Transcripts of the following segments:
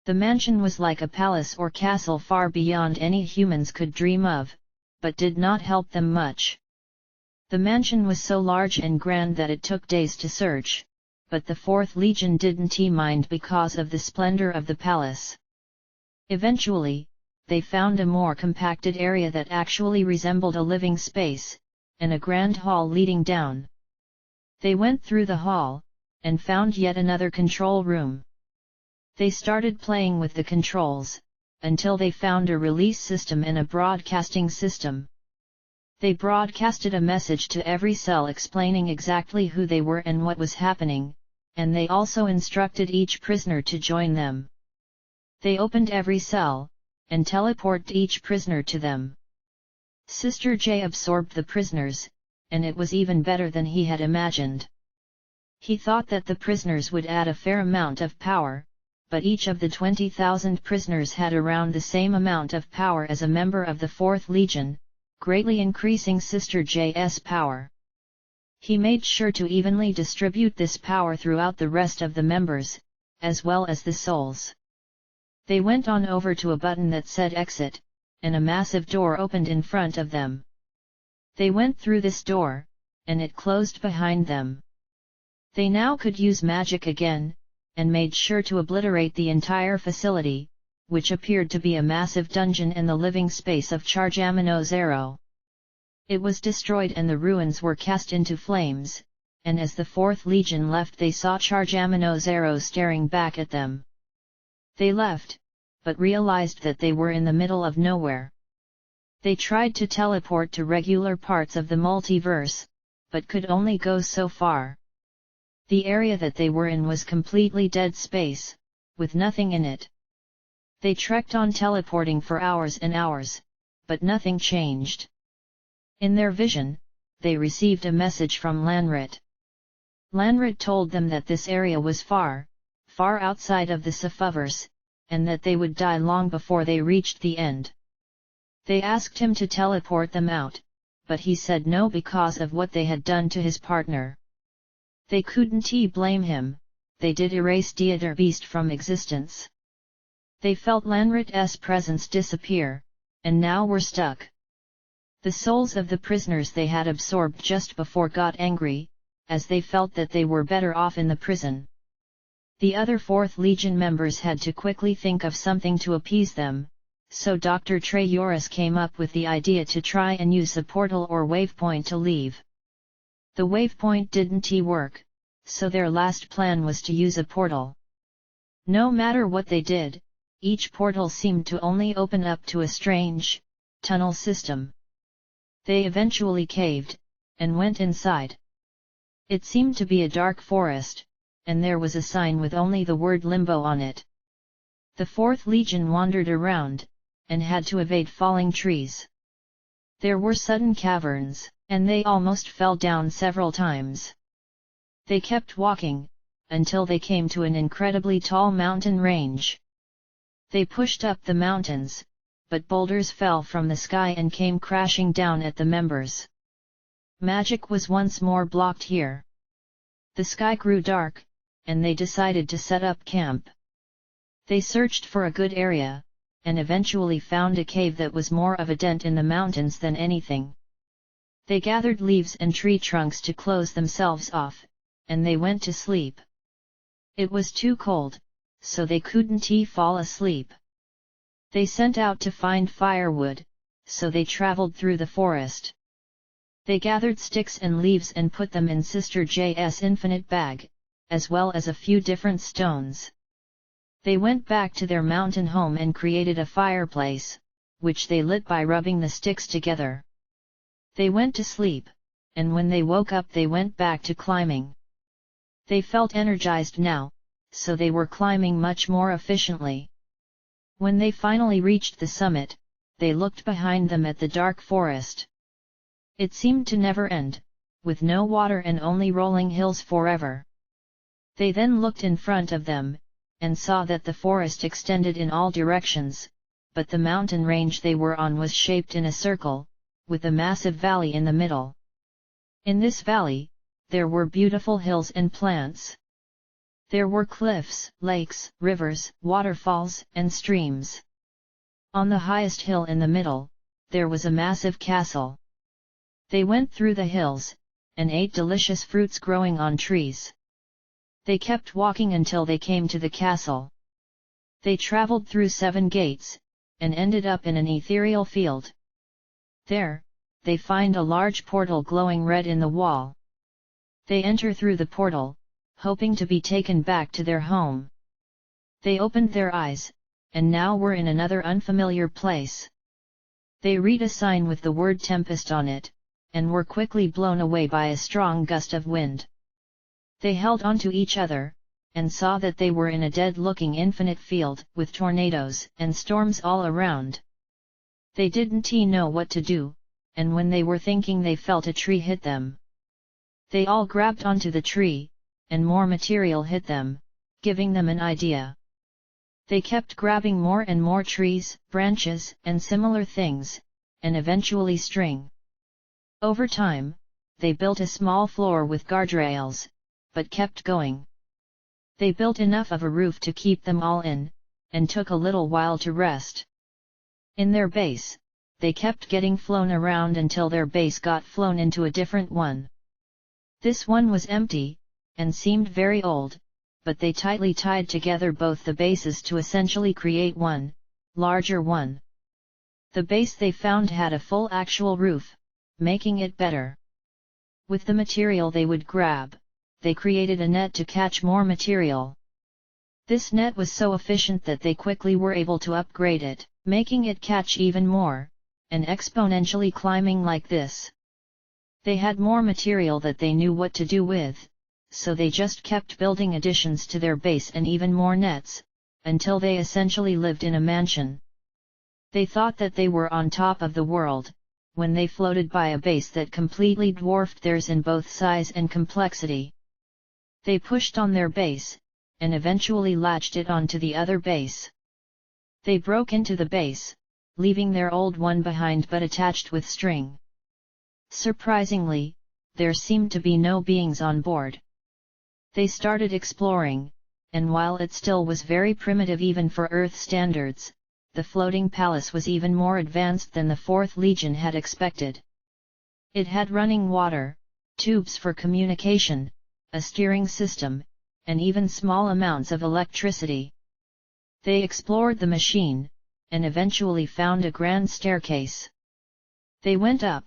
The mansion was like a palace or castle far beyond any humans could dream of, but did not help them much. The mansion was so large and grand that it took days to search, but the 4th Legion didn't mind because of the splendor of the palace. Eventually, they found a more compacted area that actually resembled a living space, and a grand hall leading down. They went through the hall, and found yet another control room. They started playing with the controls, until they found a release system and a broadcasting system. They broadcasted a message to every cell explaining exactly who they were and what was happening, and they also instructed each prisoner to join them. They opened every cell, and teleported each prisoner to them. Sister J absorbed the prisoners, and it was even better than he had imagined. He thought that the prisoners would add a fair amount of power, but each of the 20,000 prisoners had around the same amount of power as a member of the 4th Legion, greatly increasing Sister J's power. He made sure to evenly distribute this power throughout the rest of the members, as well as the souls. They went on over to a button that said exit, and a massive door opened in front of them. They went through this door, and it closed behind them. They now could use magic again, and made sure to obliterate the entire facility, which appeared to be a massive dungeon in the living space of Chazcam. It was destroyed and the ruins were cast into flames, and as the 4th Legion left they saw Chazcam staring back at them. They left, but realized that they were in the middle of nowhere. They tried to teleport to regular parts of the multiverse, but could only go so far. The area that they were in was completely dead space, with nothing in it. They trekked on teleporting for hours and hours, but nothing changed. In their vision, they received a message from Lanrit. Lanrit told them that this area was far, far outside of the Sephiverse, and that they would die long before they reached the end. They asked him to teleport them out, but he said no because of what they had done to his partner. They couldn't blame him, they did erase Deidre Beast from existence. They felt Lanrit's presence disappear, and now were stuck. The souls of the prisoners they had absorbed just before got angry, as they felt that they were better off in the prison. The other 4th Legion members had to quickly think of something to appease them, so Dr. Trayoris came up with the idea to try and use a portal or waypoint to leave. The waypoint didn't work, so their last plan was to use a portal. No matter what they did, each portal seemed to only open up to a strange tunnel system. They eventually caved, and went inside. It seemed to be a dark forest, and there was a sign with only the word Limbo on it. The 4th Legion wandered around, and had to evade falling trees. There were sudden caverns, and they almost fell down several times. They kept walking, until they came to an incredibly tall mountain range. They pushed up the mountains, but boulders fell from the sky and came crashing down at the members. Magic was once more blocked here. The sky grew dark, and they decided to set up camp. They searched for a good area, and eventually found a cave that was more of a dent in the mountains than anything. They gathered leaves and tree trunks to close themselves off, and they went to sleep. It was too cold, so they couldn't fall asleep. They sent out to find firewood, so they traveled through the forest. They gathered sticks and leaves and put them in Sister J's infinite bag, as well as a few different stones. They went back to their mountain home and created a fireplace, which they lit by rubbing the sticks together. They went to sleep, and when they woke up they went back to climbing. They felt energized now, so they were climbing much more efficiently. When they finally reached the summit, they looked behind them at the dark forest. It seemed to never end, with no water and only rolling hills forever. They then looked in front of them, and saw that the forest extended in all directions, but the mountain range they were on was shaped in a circle, with a massive valley in the middle. In this valley, there were beautiful hills and plants. There were cliffs, lakes, rivers, waterfalls, and streams. On the highest hill in the middle, there was a massive castle. They went through the hills, and ate delicious fruits growing on trees. They kept walking until they came to the castle. They traveled through 7 gates, and ended up in an ethereal field. There, they find a large portal glowing red in the wall. They enter through the portal, hoping to be taken back to their home. They opened their eyes, and now were in another unfamiliar place. They read a sign with the word tempest on it, and were quickly blown away by a strong gust of wind. They held on to each other, and saw that they were in a dead-looking infinite field, with tornadoes and storms all around. They didn't know what to do, and when they were thinking they felt a tree hit them. They all grabbed onto the tree, and more material hit them, giving them an idea. They kept grabbing more and more trees, branches, and similar things, and eventually string. Over time, they built a small floor with guardrails, but kept going. They built enough of a roof to keep them all in, and took a little while to rest. In their base, they kept getting flown around until their base got flown into a different one. This one was empty, and seemed very old, but they tightly tied together both the bases to essentially create one, larger one. The base they found had a full actual roof, making it better. With the material they would grab, they created a net to catch more material. This net was so efficient that they quickly were able to upgrade it, making it catch even more, and exponentially climbing like this. They had more material that they knew what to do with, so they just kept building additions to their base and even more nets, until they essentially lived in a mansion. They thought that they were on top of the world, when they floated by a base that completely dwarfed theirs in both size and complexity. They pushed on their base, and eventually latched it onto the other base. They broke into the base, leaving their old one behind but attached with string. Surprisingly, there seemed to be no beings on board. They started exploring, and while it still was very primitive even for Earth standards, the floating palace was even more advanced than the 4th Legion had expected. It had running water, tubes for communication, a steering system, and even small amounts of electricity. They explored the machine, and eventually found a grand staircase. They went up,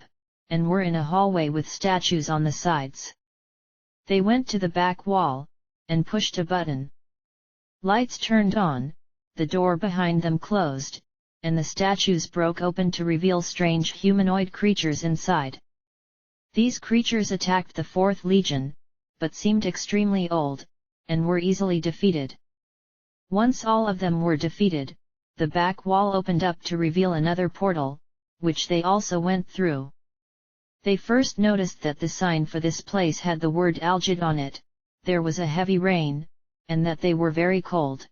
and were in a hallway with statues on the sides. They went to the back wall, and pushed a button. Lights turned on, the door behind them closed, and the statues broke open to reveal strange humanoid creatures inside. These creatures attacked the 4th Legion, but seemed extremely old, and were easily defeated. Once all of them were defeated, the back wall opened up to reveal another portal, which they also went through. They first noticed that the sign for this place had the word Algid on it, there was a heavy rain, and that they were very cold.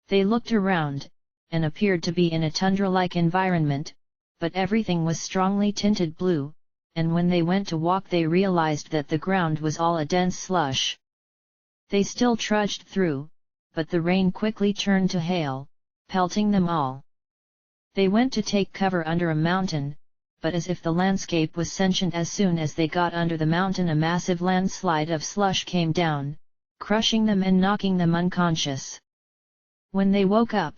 They looked around, and appeared to be in a tundra-like environment, but everything was strongly tinted blue, and when they went to walk they realized that the ground was all a dense slush. They still trudged through, but the rain quickly turned to hail, pelting them all. They went to take cover under a mountain, but as if the landscape was sentient, as soon as they got under the mountain a massive landslide of slush came down, crushing them and knocking them unconscious. When they woke up,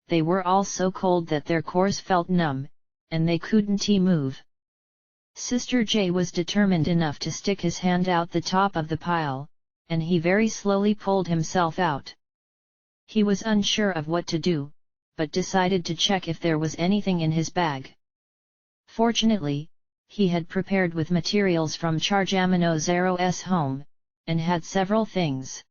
they were all so cold that their cores felt numb, and they couldn't move. Sister J was determined enough to stick his hand out the top of the pile, and he very slowly pulled himself out. He was unsure of what to do, but decided to check if there was anything in his bag. Fortunately, he had prepared with materials from Chazcam's home, and had several things.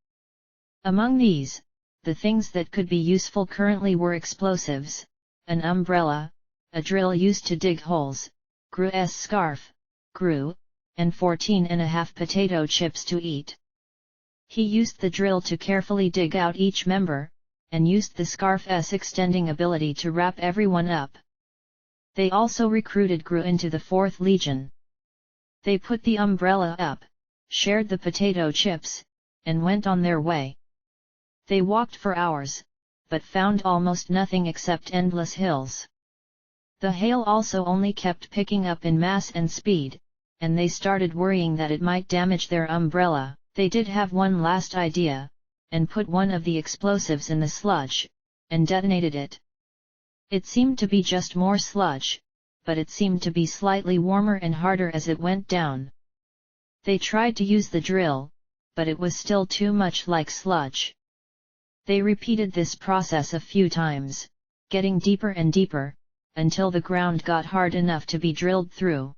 Among these, the things that could be useful currently were explosives, an umbrella, a drill used to dig holes, Gru's scarf, and 14.5 potato chips to eat. He used the drill to carefully dig out each member, and used the scarf's extending ability to wrap everyone up. They also recruited Gru into the 4th Legion. They put the umbrella up, shared the potato chips, and went on their way. They walked for hours, but found almost nothing except endless hills. The hail also only kept picking up in mass and speed, and they started worrying that it might damage their umbrella. They did have one last idea, and put one of the explosives in the sludge, and detonated it. It seemed to be just more sludge, but it seemed to be slightly warmer and harder as it went down. They tried to use the drill, but it was still too much like sludge. They repeated this process a few times, getting deeper and deeper, until the ground got hard enough to be drilled through.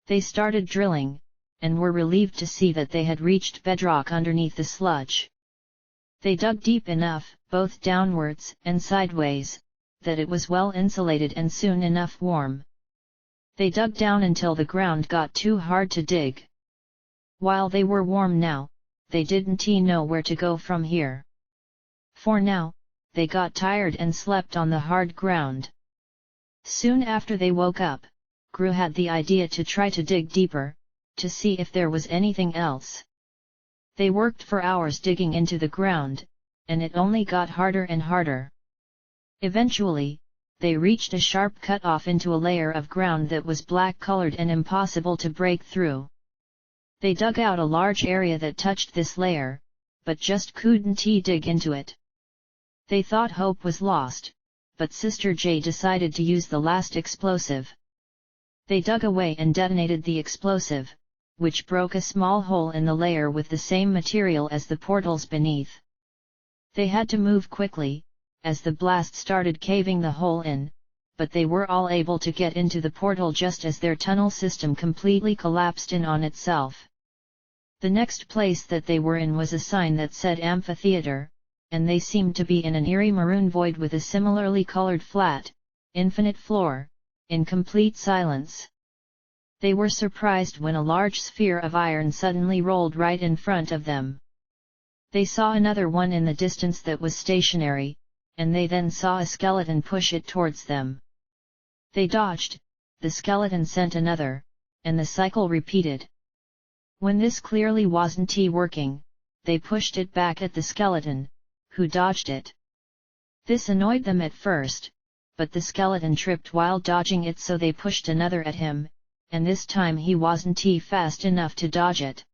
They started drilling, and were relieved to see that they had reached bedrock underneath the sludge. They dug deep enough, both downwards and sideways, that it was well insulated and soon enough warm. They dug down until the ground got too hard to dig. While they were warm now, they didn't know where to go from here. For now, they got tired and slept on the hard ground. Soon after they woke up, Gru had the idea to try to dig deeper, to see if there was anything else. They worked for hours digging into the ground, and it only got harder and harder. Eventually, they reached a sharp cut-off into a layer of ground that was black-colored and impossible to break through. They dug out a large area that touched this layer, but just couldn't dig into it. They thought hope was lost, but Sister J decided to use the last explosive. They dug away and detonated the explosive, which broke a small hole in the layer with the same material as the portals beneath. They had to move quickly, as the blast started caving the hole in, but they were all able to get into the portal just as their tunnel system completely collapsed in on itself. The next place that they were in was a sign that said amphitheater, and they seemed to be in an eerie maroon void with a similarly colored flat, infinite floor, in complete silence. They were surprised when a large sphere of iron suddenly rolled right in front of them. They saw another one in the distance that was stationary, and they then saw a skeleton push it towards them. They dodged, the skeleton sent another, and the cycle repeated. When this clearly wasn't working, they pushed it back at the skeleton, who dodged it. This annoyed them at first, but the skeleton tripped while dodging it, so they pushed another at him, and this time he wasn't fast enough to dodge it.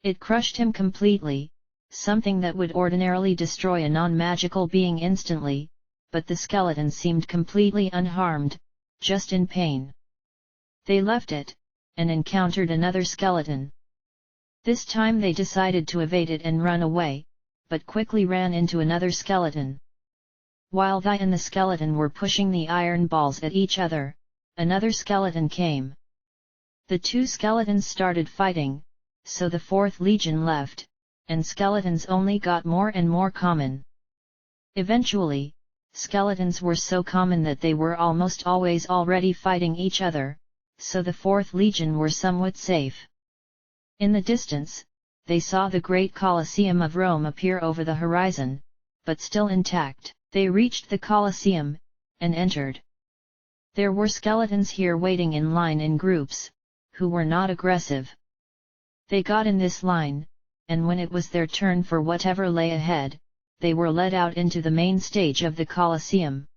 It crushed him completely, something that would ordinarily destroy a non-magical being instantly, but the skeleton seemed completely unharmed, just in pain. They left it, and encountered another skeleton. This time they decided to evade it and run away, but quickly ran into another skeleton. While they and the skeleton were pushing the iron balls at each other, another skeleton came. The two skeletons started fighting, so the Fourth Legion left, and skeletons only got more and more common. Eventually, skeletons were so common that they were almost always already fighting each other, so the Fourth Legion were somewhat safe. In the distance, they saw the great Colosseum of Rome appear over the horizon, but still intact. They reached the Colosseum, and entered. There were skeletons here waiting in line in groups, who were not aggressive. They got in this line, and when it was their turn for whatever lay ahead, they were led out into the main stage of the Colosseum.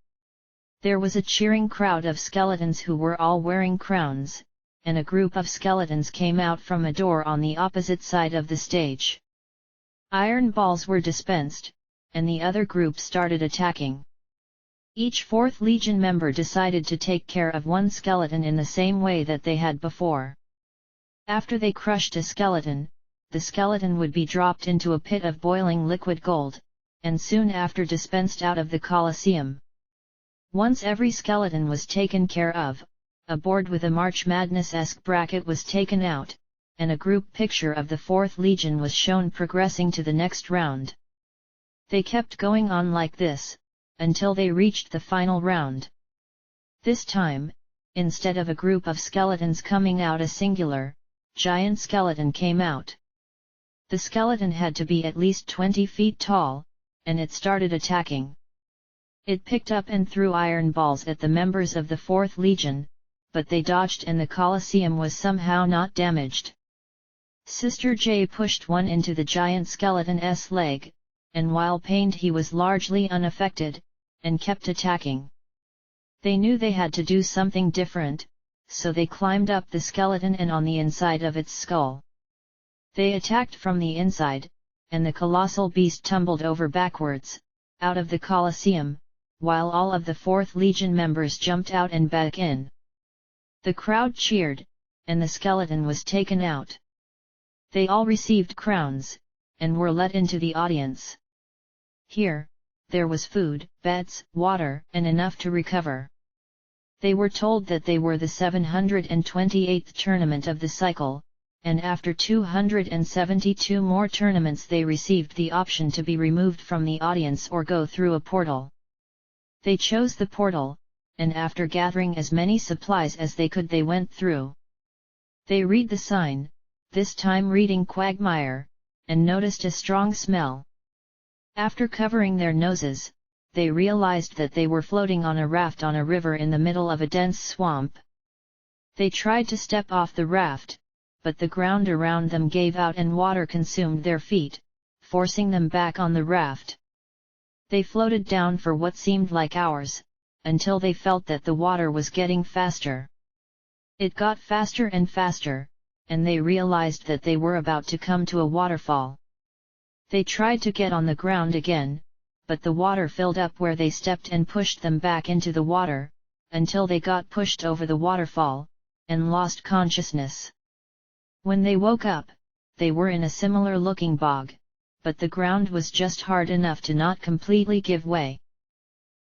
There was a cheering crowd of skeletons who were all wearing crowns, and a group of skeletons came out from a door on the opposite side of the stage. Iron balls were dispensed, and the other group started attacking. Each Fourth Legion member decided to take care of one skeleton in the same way that they had before. After they crushed a skeleton, the skeleton would be dropped into a pit of boiling liquid gold, and soon after dispensed out of the Colosseum. Once every skeleton was taken care of, a board with a March Madness-esque bracket was taken out, and a group picture of the Fourth Legion was shown progressing to the next round. They kept going on like this, until they reached the final round. This time, instead of a group of skeletons coming out, a singular, giant skeleton came out. The skeleton had to be at least 20 feet tall, and it started attacking. It picked up and threw iron balls at the members of the Fourth Legion, but they dodged and the Colosseum was somehow not damaged. Sister J pushed one into the giant skeleton's leg, and while pained he was largely unaffected, and kept attacking. They knew they had to do something different, so they climbed up the skeleton and on the inside of its skull. They attacked from the inside, and the colossal beast tumbled over backwards, out of the Colosseum, while all of the 4th Legion members jumped out and back in. The crowd cheered, and the skeleton was taken out. They all received crowns, and were let into the audience. Here, there was food, beds, water, and enough to recover. They were told that they were the 728th tournament of the cycle, and after 272 more tournaments they received the option to be removed from the audience or go through a portal. They chose the portal, and after gathering as many supplies as they could they went through. They read the sign, this time reading Quagmire, and noticed a strong smell. After covering their noses, they realized that they were floating on a raft on a river in the middle of a dense swamp. They tried to step off the raft, but the ground around them gave out and water consumed their feet, forcing them back on the raft. They floated down for what seemed like hours, until they felt that the water was getting faster. It got faster and faster, and they realized that they were about to come to a waterfall. They tried to get on the ground again, but the water filled up where they stepped and pushed them back into the water, until they got pushed over the waterfall, and lost consciousness. When they woke up, they were in a similar-looking bog, but the ground was just hard enough to not completely give way.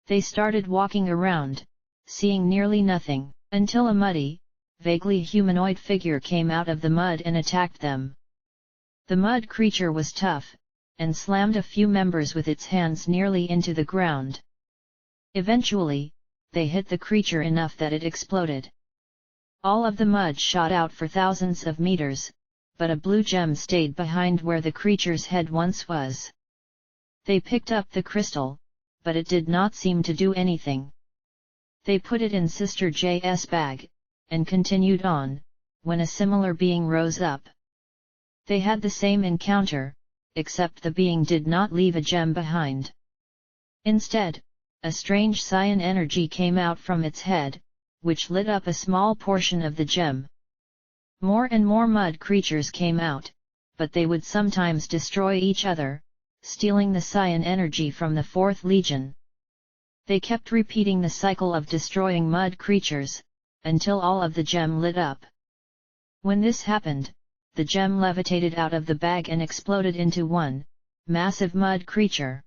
They started walking around, seeing nearly nothing, until a muddy, vaguely humanoid figure came out of the mud and attacked them. The mud creature was tough, and slammed a few members with its hands nearly into the ground. Eventually, they hit the creature enough that it exploded. All of the mud shot out for thousands of meters, but a blue gem stayed behind where the creature's head once was. They picked up the crystal, but it did not seem to do anything. They put it in Sister J's bag, and continued on, when a similar being rose up. They had the same encounter, except the being did not leave a gem behind. Instead, a strange cyan energy came out from its head, which lit up a small portion of the gem. More and more mud creatures came out, but they would sometimes destroy each other, stealing the cyan energy from the 4th Legion. They kept repeating the cycle of destroying mud creatures, until all of the gem lit up. When this happened, the gem levitated out of the bag and exploded into one massive mud creature.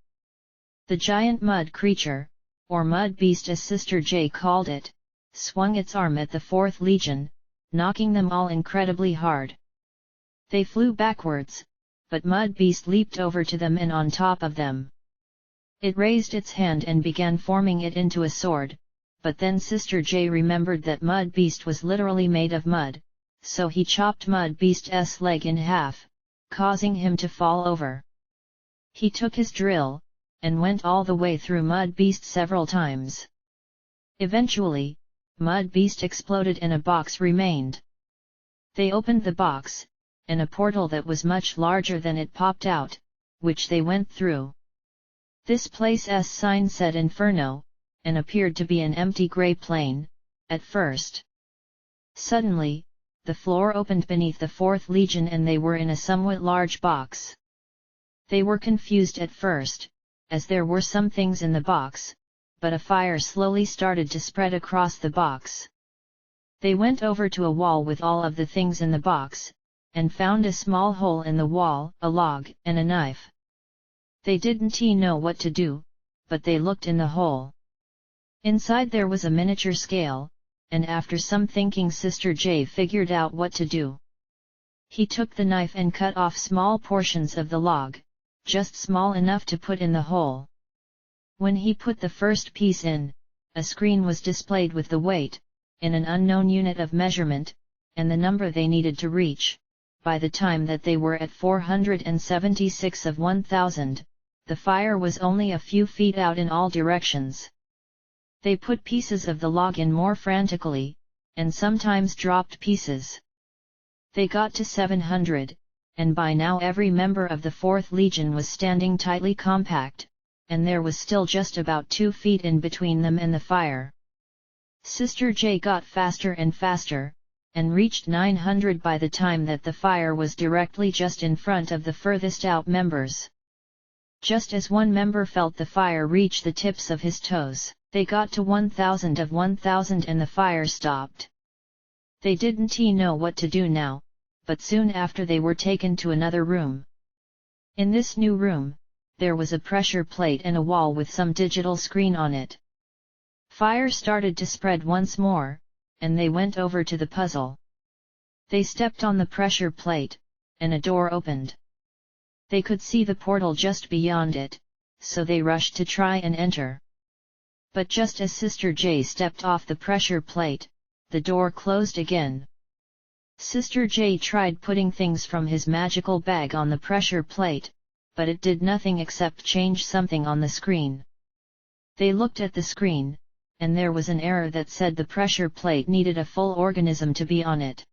The giant mud creature, or mud beast as Sister J called it, swung its arm at the 4th Legion, knocking them all incredibly hard. They flew backwards, but mud beast leaped over to them and on top of them. It raised its hand and began forming it into a sword, but then Sister J remembered that mud beast was literally made of mud, so he chopped mud beast's leg in half, causing him to fall over. He took his drill, and went all the way through mud beast several times. Eventually, mud beast exploded and a box remained. They opened the box, and a portal that was much larger than it popped out, which they went through. This place's sign said Inferno, and appeared to be an empty grey plane, at first. Suddenly, the floor opened beneath the 4th Legion and they were in a somewhat large box. They were confused at first, as there were some things in the box, but a fire slowly started to spread across the box. They went over to a wall with all of the things in the box, and found a small hole in the wall, a log, and a knife. They didn't know what to do, but they looked in the hole. Inside there was a miniature scale, and after some thinking Sister J figured out what to do. He took the knife and cut off small portions of the log, just small enough to put in the hole. When he put the first piece in, a screen was displayed with the weight, in an unknown unit of measurement, and the number they needed to reach. By the time that they were at 476 of 1000, the fire was only a few feet out in all directions. They put pieces of the log in more frantically, and sometimes dropped pieces. They got to 700, and by now every member of the 4th Legion was standing tightly compact, and there was still just about 2 feet in between them and the fire. Sister J got faster and faster, and reached 900 by the time that the fire was directly just in front of the furthest out members. Just as one member felt the fire reach the tips of his toes, they got to 1000 of 1000 and the fire stopped. They didn't know what to do now, but soon after they were taken to another room. In this new room, there was a pressure plate and a wall with some digital screen on it. Fire started to spread once more, and they went over to the puzzle. They stepped on the pressure plate, and a door opened. They could see the portal just beyond it, so they rushed to try and enter. But just as Sister J stepped off the pressure plate, the door closed again. Sister J tried putting things from his magical bag on the pressure plate, but it did nothing except change something on the screen. They looked at the screen, and there was an error that said the pressure plate needed a full organism to be on it.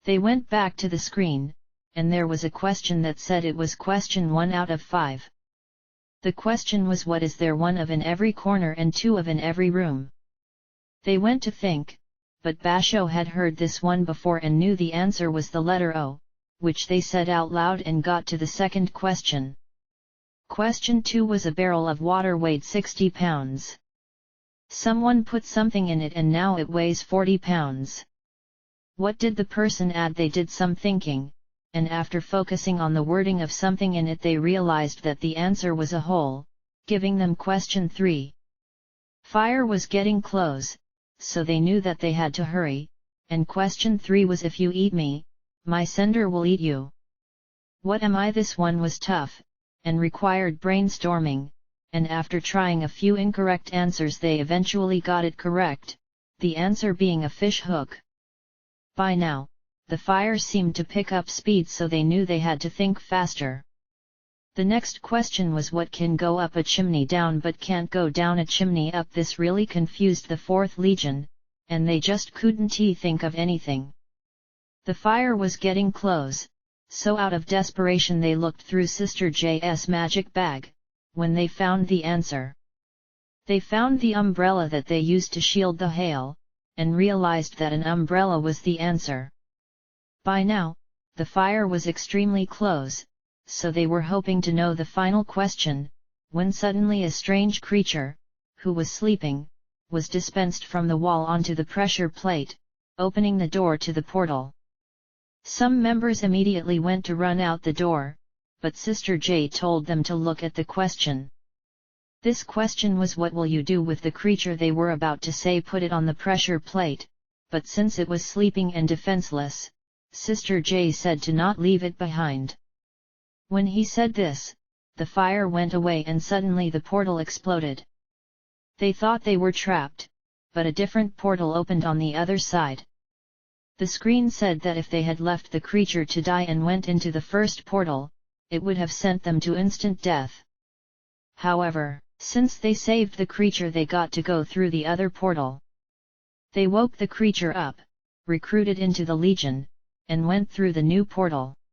They went back to the screen, and there was a question that said it was question 1 out of 5. The question was, what is there 1 of in every corner and 2 of in every room? They went to think, but Basho had heard this one before and knew the answer was the letter O, which they said out loud and got to the second question. Question 2 was a barrel of water weighed 60 pounds. Someone put something in it and now it weighs 40 pounds. What did the person add? They did some thinking, and after focusing on the wording of something in it they realized that the answer was a hole, giving them question 3. Fire was getting close, so they knew that they had to hurry, and question 3 was, if you eat me, my sender will eat you. What am I? This one was tough, and required brainstorming, and after trying a few incorrect answers they eventually got it correct, the answer being a fish hook. By now, the fire seemed to pick up speed, so they knew they had to think faster. The next question was, what can go up a chimney down but can't go down a chimney up? This really confused the 4th Legion, and they just couldn't think of anything. The fire was getting close, so out of desperation they looked through Sister J's magic bag, when they found the answer. They found the umbrella that they used to shield the hail, and realized that an umbrella was the answer. By now, the fire was extremely close, so they were hoping to know the final question, when suddenly a strange creature, who was sleeping, was dispensed from the wall onto the pressure plate, opening the door to the portal. Some members immediately went to run out the door, but Sister J told them to look at the question. This question was, what will you do with the creature? They were about to say put it on the pressure plate, but since it was sleeping and defenseless, Sister J said to not leave it behind. When he said this, the fire went away and suddenly the portal exploded. They thought they were trapped, but a different portal opened on the other side. The screen said that if they had left the creature to die and went into the first portal, it would have sent them to instant death. However, since they saved the creature, they got to go through the other portal. They woke the creature up, recruited into the Legion, and went through the new portal.